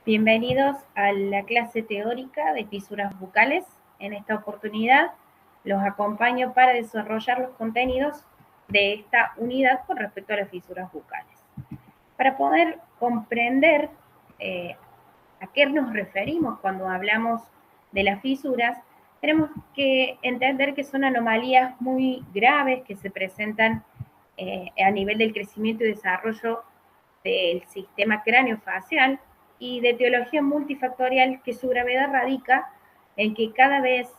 Bienvenidos a la clase teórica de fisuras bucales. En esta oportunidad los acompaño para desarrollar los contenidos de esta unidad con respecto a las fisuras bucales. Para poder comprender a qué nos referimos cuando hablamos de las fisuras, tenemos que entender que son anomalías muy graves que se presentan a nivel del crecimiento y desarrollo del sistema craneofacial y de etiología multifactorial, que su gravedad radica en que cada vez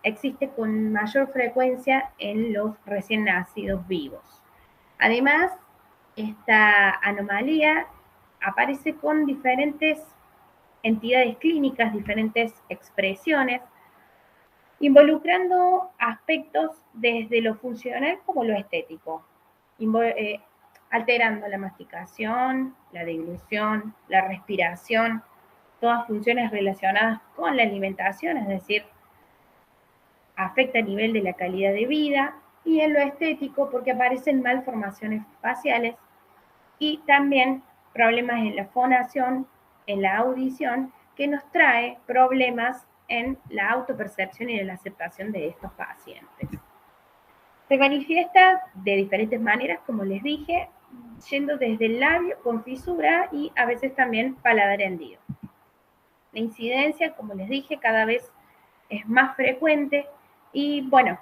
existe con mayor frecuencia en los recién nacidos vivos. Además, esta anomalía aparece con diferentes entidades clínicas, diferentes expresiones, involucrando aspectos desde lo funcional como lo estético, alterando la masticación, la deglución, la respiración, todas funciones relacionadas con la alimentación, es decir, afecta a nivel de la calidad de vida, y en lo estético porque aparecen malformaciones faciales y también problemas en la fonación, en la audición, que nos trae problemas en la autopercepción y en la aceptación de estos pacientes. Se manifiesta de diferentes maneras, como les dije, yendo desde el labio con fisura y a veces también paladar hendido. La incidencia, como les dije, cada vez es más frecuente y bueno,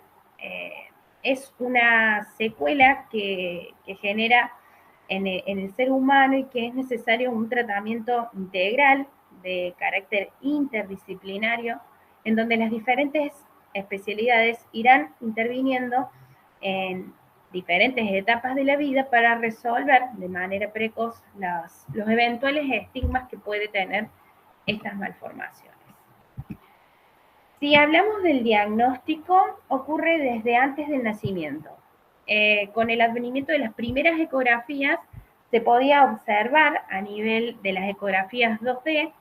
es una secuela que genera en el ser humano y que es necesario un tratamiento integral de carácter interdisciplinario, en donde las diferentes especialidades irán interviniendo en diferentes etapas de la vida para resolver de manera precoz los eventuales estigmas que puede tener estas malformaciones. Si hablamos del diagnóstico, ocurre desde antes del nacimiento. Con el advenimiento de las primeras ecografías, se podía observar a nivel de las ecografías 2D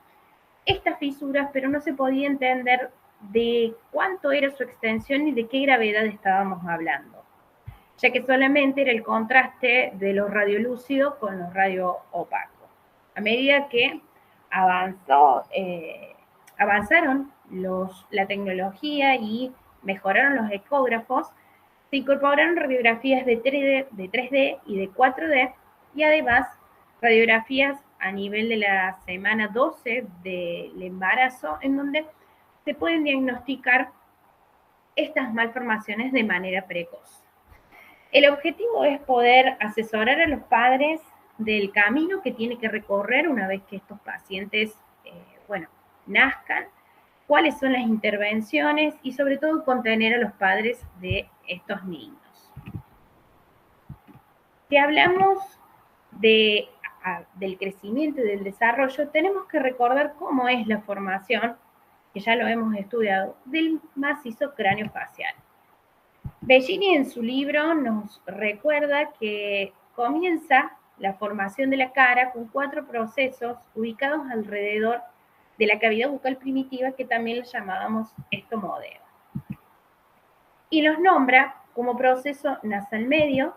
estas fisuras, pero no se podía entender de cuánto era su extensión y de qué gravedad estábamos hablando, ya que solamente era el contraste de lo radiolúcido con lo radio-opaco. A medida que avanzaron la tecnología y mejoraron los ecógrafos, se incorporaron radiografías de 3D y de 4D, y además radiografías a nivel de la semana 12 del embarazo, en donde se pueden diagnosticar estas malformaciones de manera precoz. El objetivo es poder asesorar a los padres del camino que tiene que recorrer una vez que estos pacientes, nazcan, cuáles son las intervenciones y sobre todo contener a los padres de estos niños. Si hablamos del crecimiento y del desarrollo, tenemos que recordar cómo es la formación, que ya lo hemos estudiado, del macizo craneofacial. Bellini en su libro nos recuerda que comienza la formación de la cara con 4 procesos ubicados alrededor de la cavidad bucal primitiva, que también le llamábamos estomodeo. Y los nombra como proceso nasal medio,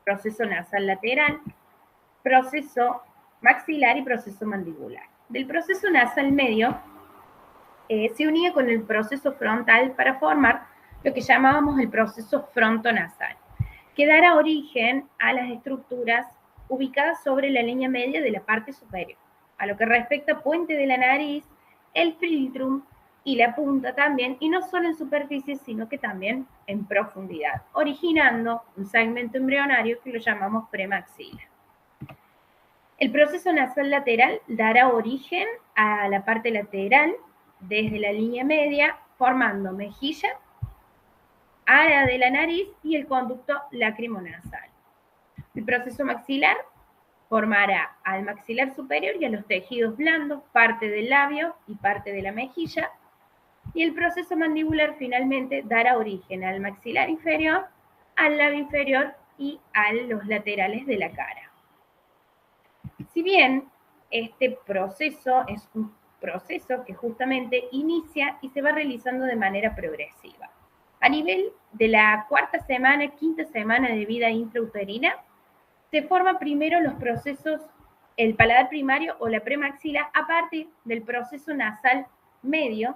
proceso nasal lateral, proceso maxilar y proceso mandibular. Del proceso nasal medio se unía con el proceso frontal para formar lo que llamábamos el proceso frontonasal, que dará origen a las estructuras ubicadas sobre la línea media de la parte superior. A lo que respecta a puente de la nariz, el filtrum y la punta también, y no solo en superficie, sino que también en profundidad, originando un segmento embrionario que lo llamamos premaxila. El proceso nasal lateral dará origen a la parte lateral desde la línea media, formando mejilla, área de la nariz y el conducto lacrimonasal. El proceso maxilar formará al maxilar superior y a los tejidos blandos, parte del labio y parte de la mejilla, y el proceso mandibular finalmente dará origen al maxilar inferior, al labio inferior y a los laterales de la cara. Si bien este proceso es un proceso que justamente inicia y se va realizando de manera progresiva. A nivel de la quinta semana de vida intrauterina, se forman primero los procesos el paladar primario o la premaxila a partir del proceso nasal medio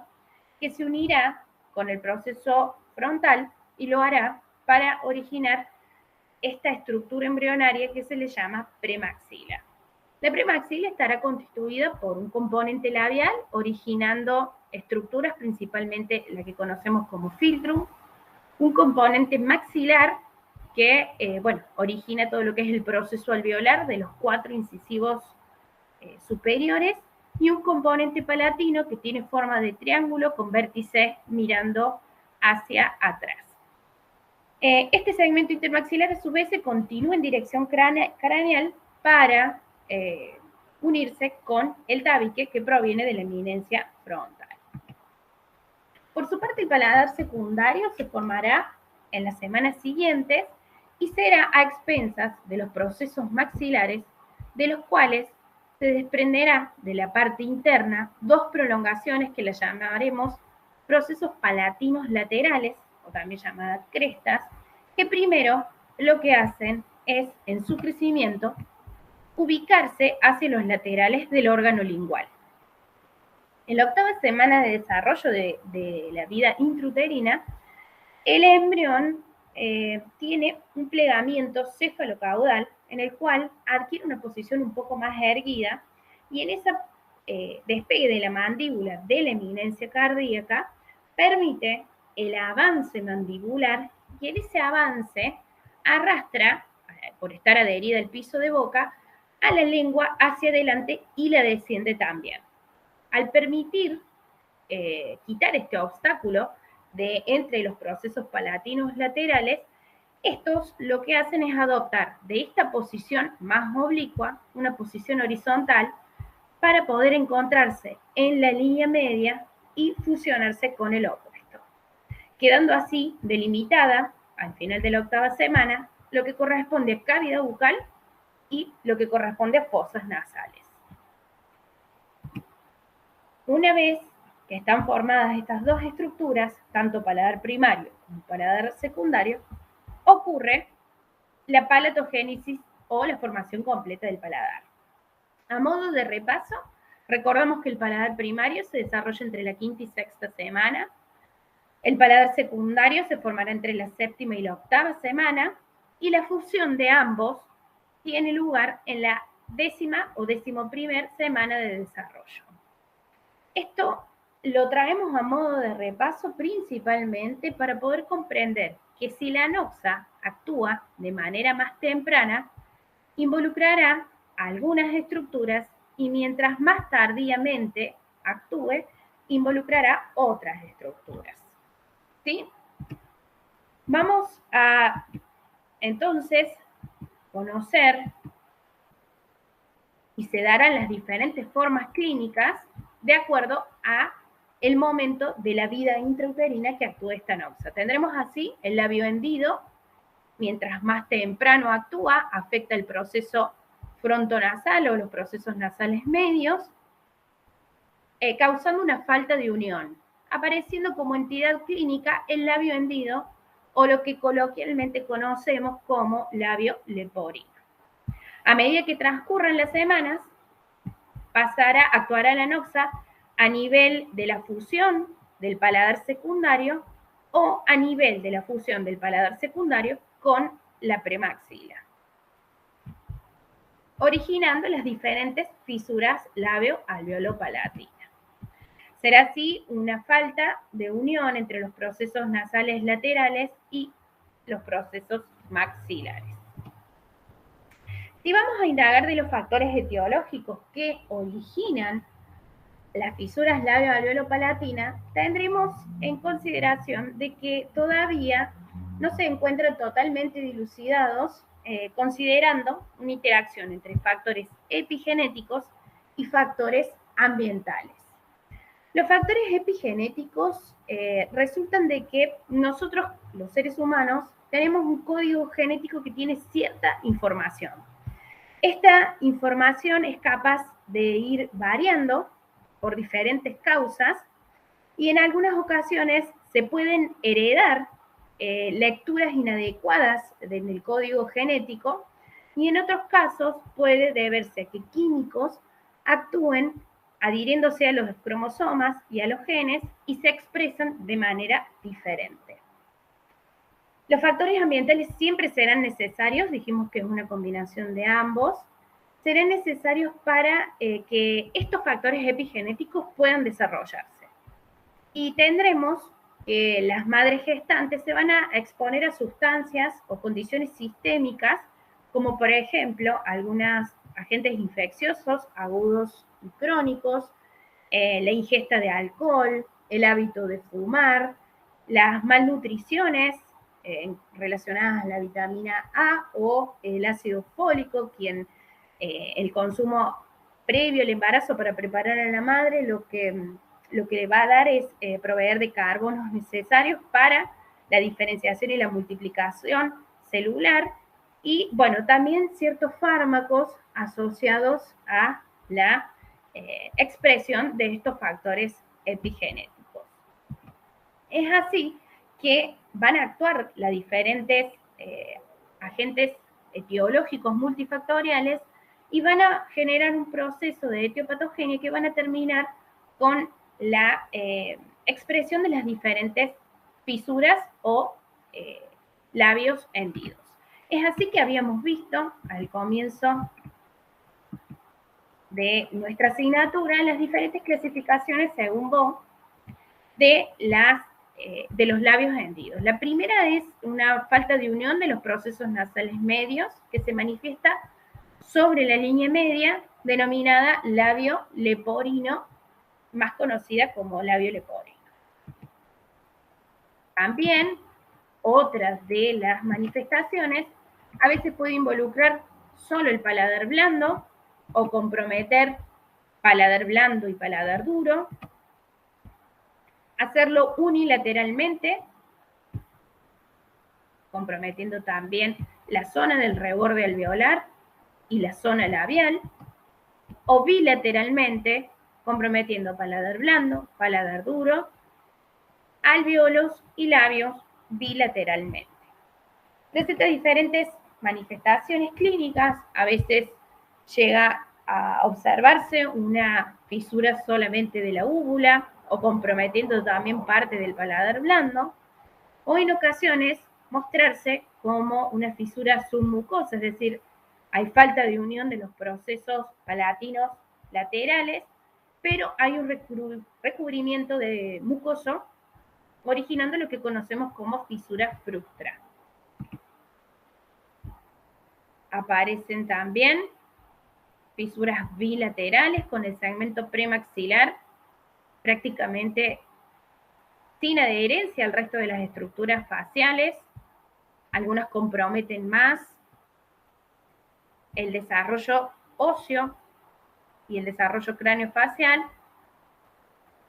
que se unirá con el proceso frontal y lo hará para originar esta estructura embrionaria que se le llama premaxila. La premaxila estará constituida por un componente labial originando estructuras, principalmente la que conocemos como filtrum, un componente maxilar que origina todo lo que es el proceso alveolar de los 4 incisivos superiores y un componente palatino que tiene forma de triángulo con vértices mirando hacia atrás. Este segmento intermaxilar a su vez se continúa en dirección craneal para unirse con el tabique que proviene de la eminencia frontal. Por su parte, el paladar secundario se formará en las semanas siguientes y será a expensas de los procesos maxilares, de los cuales se desprenderá de la parte interna 2 prolongaciones que las llamaremos procesos palatinos laterales, o también llamadas crestas, que primero lo que hacen es, en su crecimiento, ubicarse hacia los laterales del órgano lingual. En la 8ª semana de desarrollo de la vida intrauterina, el embrión tiene un plegamiento cefalocaudal en el cual adquiere una posición un poco más erguida y en ese despegue de la mandíbula de la eminencia cardíaca permite el avance mandibular y en ese avance arrastra, por estar adherida al piso de boca, a la lengua hacia adelante y la desciende también. Al permitir quitar este obstáculo de entre los procesos palatinos laterales, estos lo que hacen es adoptar de esta posición más oblicua una posición horizontal para poder encontrarse en la línea media y fusionarse con el opuesto, quedando así delimitada al final de la 8ª semana lo que corresponde a cavidad bucal y lo que corresponde a fosas nasales. Una vez que están formadas estas 2 estructuras, tanto paladar primario como paladar secundario, ocurre la palatogénesis o la formación completa del paladar. A modo de repaso, recordamos que el paladar primario se desarrolla entre la 5ª y 6ª semana, el paladar secundario se formará entre la 7ª y la 8ª semana, y la fusión de ambos tiene lugar en la 10ª o 11ª semana de desarrollo. Esto lo traemos a modo de repaso principalmente para poder comprender que si la anoxa actúa de manera más temprana, involucrará algunas estructuras y mientras más tardíamente actúe, involucrará otras estructuras. ¿Sí? Vamos a entonces conocer y se darán las diferentes formas clínicas de acuerdo a el momento de la vida intrauterina que actúa esta anoxa. Tendremos así el labio hendido, mientras más temprano actúa, afecta el proceso frontonasal o los procesos nasales medios, causando una falta de unión, apareciendo como entidad clínica el labio hendido o lo que coloquialmente conocemos como labio leporino. A medida que transcurran las semanas, actuará la anoxa a nivel de la fusión del paladar secundario o a nivel de la fusión del paladar secundario con la premaxila, originando las diferentes fisuras labio-alveolo-palatinas. Será así una falta de unión entre los procesos nasales laterales y los procesos maxilares. Si vamos a indagar de los factores etiológicos que originan las fisuras labio-alveolo-palatinas, tendremos en consideración de que todavía no se encuentran totalmente dilucidados, considerando una interacción entre factores epigenéticos y factores ambientales. Los factores epigenéticos resultan de que nosotros, los seres humanos, tenemos un código genético que tiene cierta información. Esta información es capaz de ir variando por diferentes causas y en algunas ocasiones se pueden heredar lecturas inadecuadas del código genético y en otros casos puede deberse a que químicos actúen adhiriéndose a los cromosomas y a los genes y se expresan de manera diferente. Los factores ambientales siempre serán necesarios, dijimos que es una combinación de ambos, serán necesarios para que estos factores epigenéticos puedan desarrollarse. Y tendremos que las madres gestantes se van a exponer a sustancias o condiciones sistémicas, como por ejemplo algunos agentes infecciosos agudos y crónicos, la ingesta de alcohol, el hábito de fumar, las malnutriciones relacionadas a la vitamina A o el ácido fólico, el consumo previo al embarazo para preparar a la madre lo que le va a dar es proveer de carbonos necesarios para la diferenciación y la multiplicación celular y, bueno, también ciertos fármacos asociados a la expresión de estos factores epigenéticos. Es así que van a actuar los diferentes agentes etiológicos multifactoriales y van a generar un proceso de etiopatogenia que van a terminar con la expresión de las diferentes fisuras o labios hendidos. Es así que habíamos visto al comienzo de nuestra asignatura las diferentes clasificaciones según Bo de los labios hendidos. La primera es una falta de unión de los procesos nasales medios que se manifiesta sobre la línea media denominada labio leporino, más conocida como labio leporino. También otras de las manifestaciones a veces puede involucrar solo el paladar blando o comprometer paladar blando y paladar duro, hacerlo unilateralmente, comprometiendo también la zona del reborde alveolar y la zona labial, o bilateralmente, comprometiendo paladar blando, paladar duro, alvéolos y labios bilateralmente. Presenta diferentes manifestaciones clínicas, a veces llega a observarse una fisura solamente de la úvula o comprometiendo también parte del paladar blando, o en ocasiones mostrarse como una fisura submucosa, es decir, hay falta de unión de los procesos palatinos laterales, pero hay un recubrimiento de mucoso, originando lo que conocemos como fisura frustra. Aparecen también fisuras bilaterales con el segmento premaxilar prácticamente sin adherencia al resto de las estructuras faciales. Algunas comprometen más el desarrollo óseo y el desarrollo craneofacial,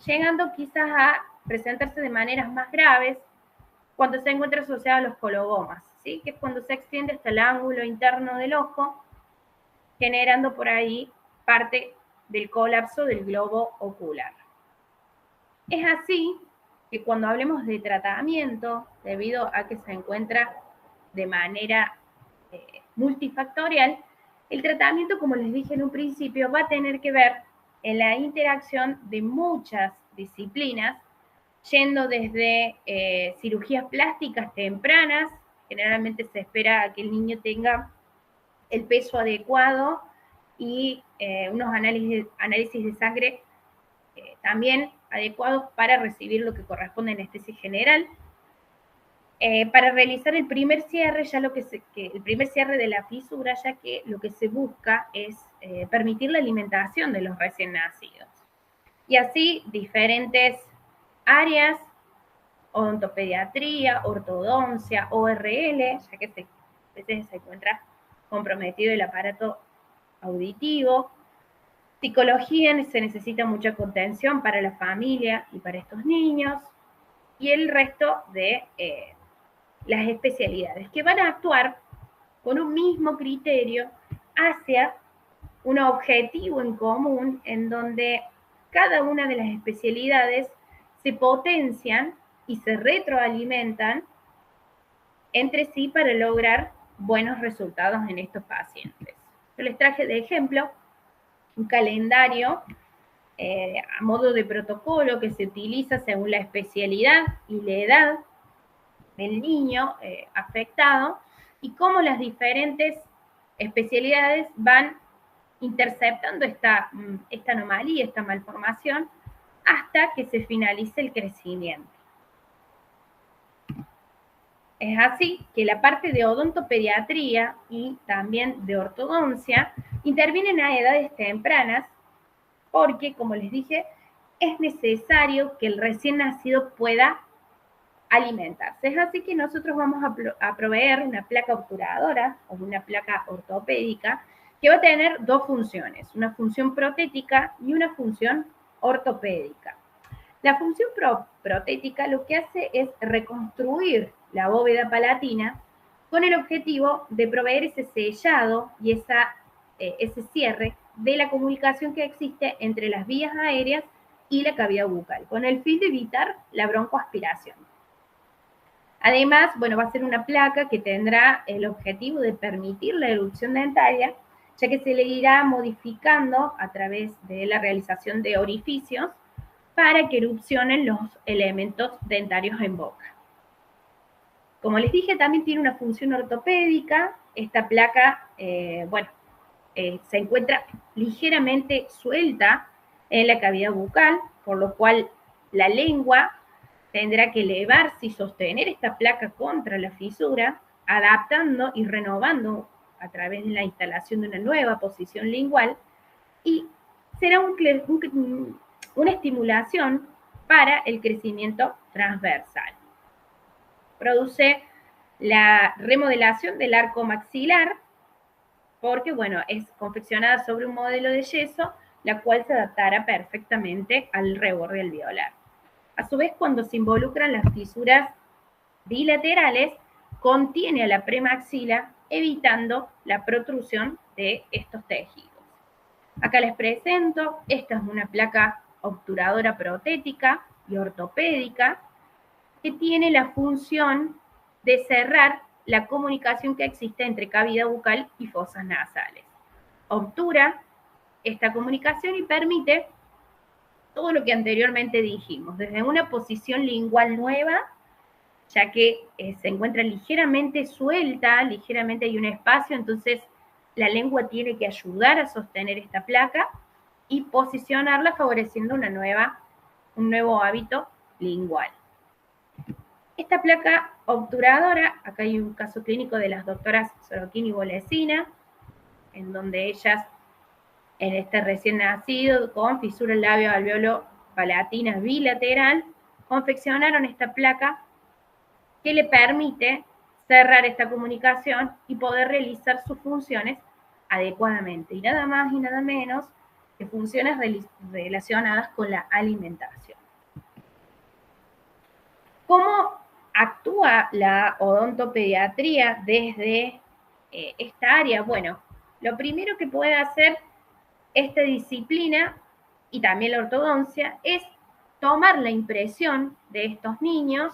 llegando quizás a presentarse de maneras más graves cuando se encuentra asociado a los colobomas, ¿sí? Que es cuando se extiende hasta el ángulo interno del ojo, generando por ahí parte del colapso del globo ocular. Es así que cuando hablemos de tratamiento, debido a que se encuentra de manera multifactorial, el tratamiento, como les dije en un principio, va a tener que ver en la interacción de muchas disciplinas, yendo desde cirugías plásticas tempranas, generalmente se espera que el niño tenga el peso adecuado y unos análisis de sangre también adecuados para recibir lo que corresponde a anestesia general. Para realizar el primer cierre, el primer cierre de la fisura, ya que lo que se busca es permitir la alimentación de los recién nacidos. Y así diferentes áreas, odontopediatría, ortodoncia, ORL, ya que a veces se encuentra comprometido el aparato auditivo. Psicología, se necesita mucha contención para la familia y para estos niños. Y el resto de las especialidades, que van a actuar con un mismo criterio hacia un objetivo en común en donde cada una de las especialidades se potencian y se retroalimentan entre sí para lograr buenos resultados en estos pacientes. Yo les traje de ejemplo un calendario a modo de protocolo que se utiliza según la especialidad y la edad del niño afectado y cómo las diferentes especialidades van interceptando esta anomalía, esta malformación, hasta que se finalice el crecimiento. Es así que la parte de odontopediatría y también de ortodoncia intervienen a edades tempranas porque, como les dije, es necesario que el recién nacido pueda alimentarse. Es así que nosotros vamos a proveer una placa obturadora o una placa ortopédica que va a tener dos funciones, una función protética y una función ortopédica. La función protética lo que hace es reconstruir la bóveda palatina con el objetivo de proveer ese sellado y ese cierre de la comunicación que existe entre las vías aéreas y la cavidad bucal, con el fin de evitar la broncoaspiración. Además, va a ser una placa que tendrá el objetivo de permitir la erupción dentaria, ya que se le irá modificando a través de la realización de orificios para que erupcionen los elementos dentarios en boca. Como les dije, también tiene una función ortopédica. Esta placa, se encuentra ligeramente suelta en la cavidad bucal, por lo cual la lengua tendrá que elevarse y sostener esta placa contra la fisura, adaptando y renovando a través de la instalación de una nueva posición lingual, y será una estimulación para el crecimiento transversal. Produce la remodelación del arco maxilar, porque, es confeccionada sobre un modelo de yeso, la cual se adaptará perfectamente al reborde alveolar. A su vez, cuando se involucran las fisuras bilaterales, contiene a la premaxila, evitando la protrusión de estos tejidos. Acá les presento, esta es una placa obturadora protética y ortopédica que tiene la función de cerrar la comunicación que existe entre cavidad bucal y fosas nasales. Obtura esta comunicación y permite todo lo que anteriormente dijimos, desde una posición lingual nueva, ya que se encuentra ligeramente suelta, ligeramente hay un espacio, entonces la lengua tiene que ayudar a sostener esta placa y posicionarla favoreciendo un nuevo hábito lingual. Esta placa obturadora, acá hay un caso clínico de las doctoras Sorokin y Bolesina, en donde ellas, en este recién nacido con fisura labio alveolo palatina bilateral, confeccionaron esta placa que le permite cerrar esta comunicación y poder realizar sus funciones adecuadamente. Y nada más y nada menos que funciones relacionadas con la alimentación. ¿Cómo actúa la odontopediatría desde esta área? Bueno, lo primero que puede hacer esta disciplina y también la ortodoncia es tomar la impresión de estos niños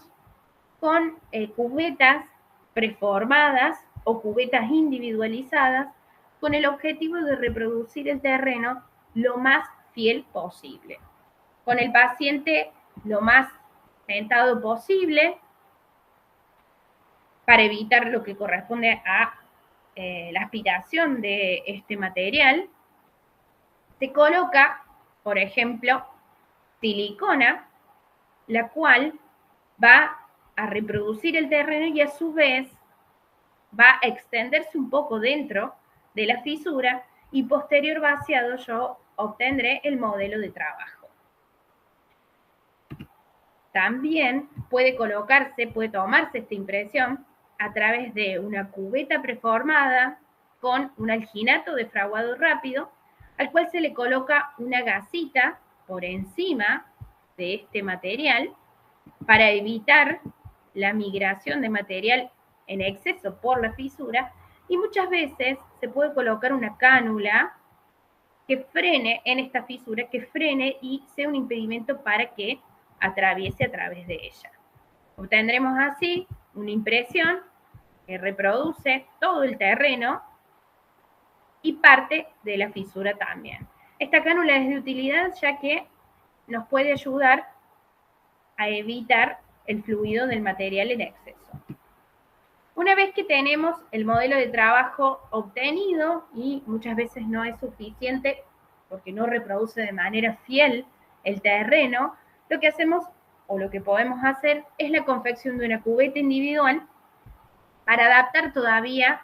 con cubetas preformadas o cubetas individualizadas con el objetivo de reproducir el terreno lo más fiel posible. Con el paciente lo más sentado posible para evitar lo que corresponde a la aspiración de este material. Se coloca, por ejemplo, silicona, la cual va a reproducir el terreno y a su vez va a extenderse un poco dentro de la fisura y posterior vaciado yo obtendré el modelo de trabajo. También puede tomarse esta impresión a través de una cubeta preformada con un alginato de fraguado rápido, al cual se le coloca una gasita por encima de este material para evitar la migración de material en exceso por la fisura, y muchas veces se puede colocar una cánula que frene en esta fisura, que frene y sea un impedimento para que atraviese a través de ella. Obtendremos así una impresión que reproduce todo el terreno y parte de la fisura también. Esta cánula es de utilidad ya que nos puede ayudar a evitar el fluido del material en exceso. Una vez que tenemos el modelo de trabajo obtenido, y muchas veces no es suficiente porque no reproduce de manera fiel el terreno, lo que hacemos o lo que podemos hacer es la confección de una cubeta individual para adaptar todavía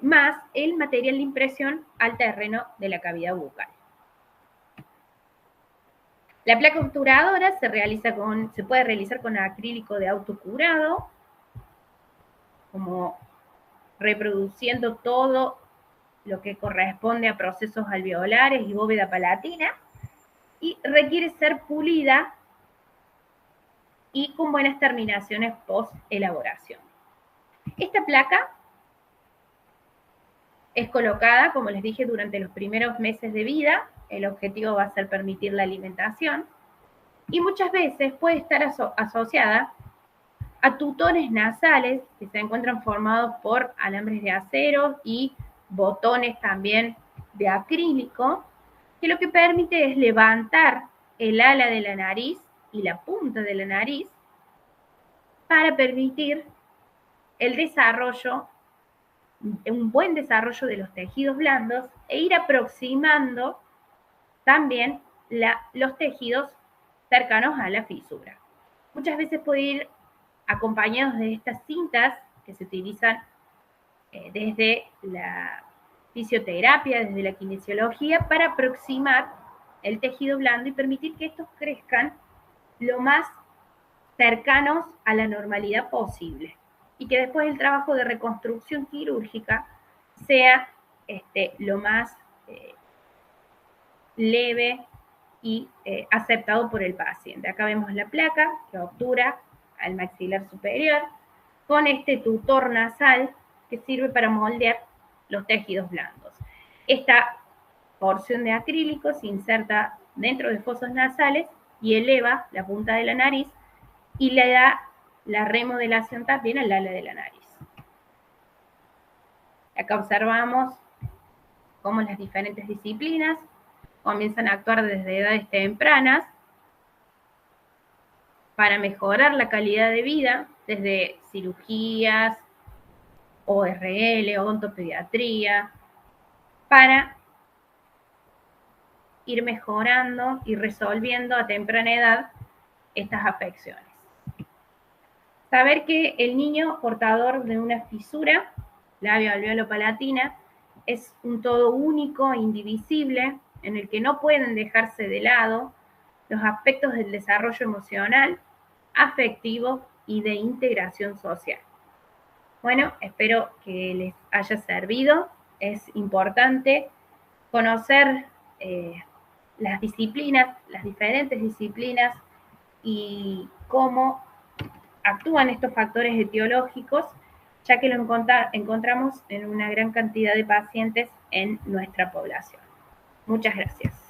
más el material de impresión al terreno de la cavidad bucal. La placa obturadora se puede realizar con acrílico de autocurado, como reproduciendo todo lo que corresponde a procesos alveolares y bóveda palatina, y requiere ser pulida y con buenas terminaciones post elaboración. Esta placa es colocada, como les dije, durante los primeros meses de vida. El objetivo va a ser permitir la alimentación y muchas veces puede estar asociada a tutones nasales que se encuentran formados por alambres de acero y botones también de acrílico, que lo que permite es levantar el ala de la nariz y la punta de la nariz para permitir el desarrollo, un buen desarrollo de los tejidos blandos e ir aproximando también los tejidos cercanos a la fisura. Muchas veces puede ir acompañados de estas cintas que se utilizan desde la fisioterapia, desde la kinesiología, para aproximar el tejido blando y permitir que estos crezcan lo más cercanos a la normalidad posible y que después el trabajo de reconstrucción quirúrgica sea lo más leve y aceptado por el paciente. Acá vemos la placa que obtura al maxilar superior con este tutor nasal que sirve para moldear los tejidos blandos. Esta porción de acrílico se inserta dentro de fosos nasales y eleva la punta de la nariz y le da la remodelación también al ala de la nariz. Acá observamos cómo las diferentes disciplinas comienzan a actuar desde edades tempranas para mejorar la calidad de vida, desde cirugías, ORL, odontopediatría, para ir mejorando y resolviendo a temprana edad estas afecciones. Saber que el niño portador de una fisura labio-alveolo-palatina es un todo único, indivisible, en el que no pueden dejarse de lado los aspectos del desarrollo emocional, afectivo y de integración social. Bueno, espero que les haya servido. Es importante conocer las disciplinas, las diferentes disciplinas y cómo actúan estos factores etiológicos, ya que lo encontramos en una gran cantidad de pacientes en nuestra población. Muchas gracias.